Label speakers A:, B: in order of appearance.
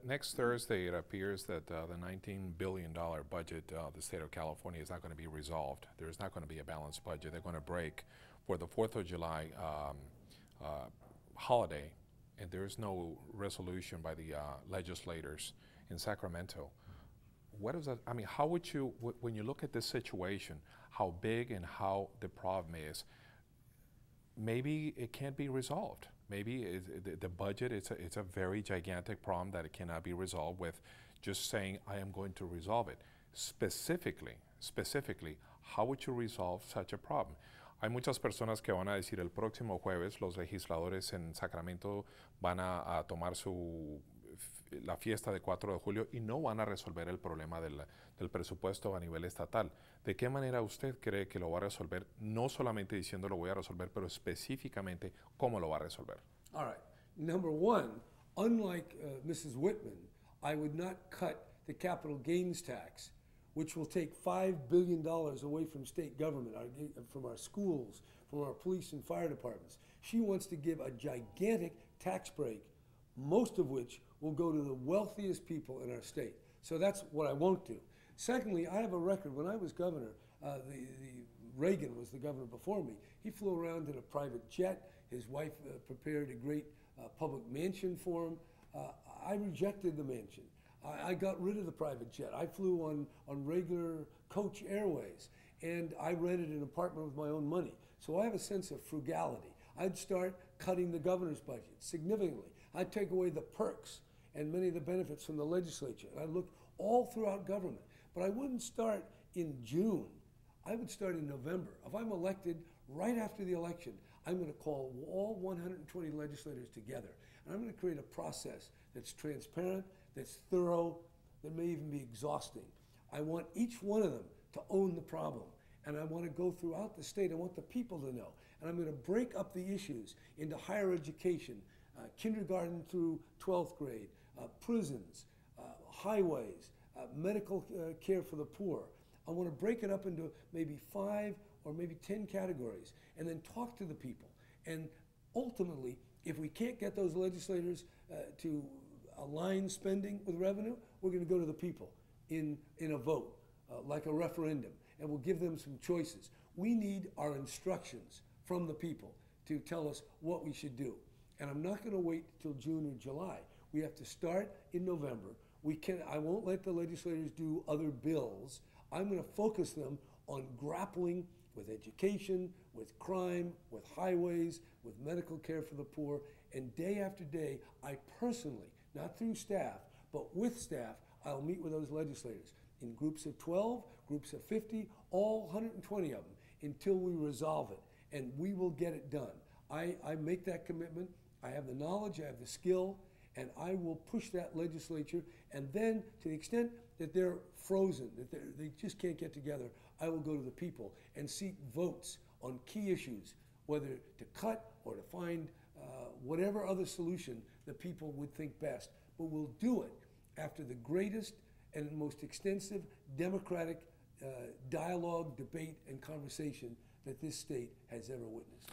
A: Next Thursday, it appears that the $19 billion budget of the state of California is not going to be resolved. There's not going to be a balanced budget. They're going to break for the 4th of July holiday, and there's no resolution by the legislators in Sacramento. What is that? I mean, how would you, when you look at this situation, how big and how the problem is, maybe it can't be resolved. Maybe the budget, it's a very gigantic problem that it cannot be resolved with just saying, I am going to resolve it. Specifically, how would you resolve such a problem? Hay muchas personas que van a decir el próximo jueves los legisladores en Sacramento van a tomar la fiesta de 4 de julio y no van a resolver el problema del presupuesto a nivel estatal. ¿De qué manera usted cree que lo va a resolver? No solamente diciendo lo voy a resolver, pero específicamente cómo lo va a resolver.
B: All right. Number one, unlike Mrs. Whitman, I would not cut the capital gains tax, which will take $5 billion away from state government, from our schools, from our police and fire departments. She wants to give a gigantic tax break, most of which will go to the wealthiest people in our state. So that's what I won't do. Secondly, I have a record. When I was governor, Reagan was the governor before me. He flew around in a private jet. His wife prepared a great public mansion for him. I rejected the mansion. I got rid of the private jet. I flew on regular coach airways, and I rented an apartment with my own money. So I have a sense of frugality. I'd start cutting the governor's budget significantly. I'd take away the perks and many of the benefits from the legislature. And I'd look all throughout government. But I wouldn't start in June. I would start in November. If I'm elected, right after the election, I'm going to call all 120 legislators together. And I'm going to create a process that's transparent, that's thorough, that may even be exhausting. I want each one of them to own the problem. And I want to go throughout the state. I want the people to know. And I'm going to break up the issues into higher education, kindergarten through 12th grade, prisons, highways, medical care for the poor. I want to break it up into maybe 5 or maybe 10 categories and then talk to the people. And ultimately, if we can't get those legislators to align spending with revenue, we're going to go to the people in a vote, like a referendum, and we'll give them some choices. We need our instructions from the people to tell us what we should do. And I'm not going to wait till June or July. We have to start in November. I won't let the legislators do other bills. I'm going to focus them on grappling with education, with crime, with highways, with medical care for the poor. And day after day, I personally, not through staff, but with staff, I'll meet with those legislators in groups of 12, groups of 50, all 120 of them, until we resolve it. And we will get it done. I make that commitment. I have the knowledge, I have the skill, and I will push that legislature. And then, to the extent that they're frozen, that they just can't get together, I will go to the people and seek votes on key issues, whether to cut or to find whatever other solution the people would think best. But we'll do it after the greatest and most extensive democratic dialogue, debate, and conversation that this state has ever witnessed.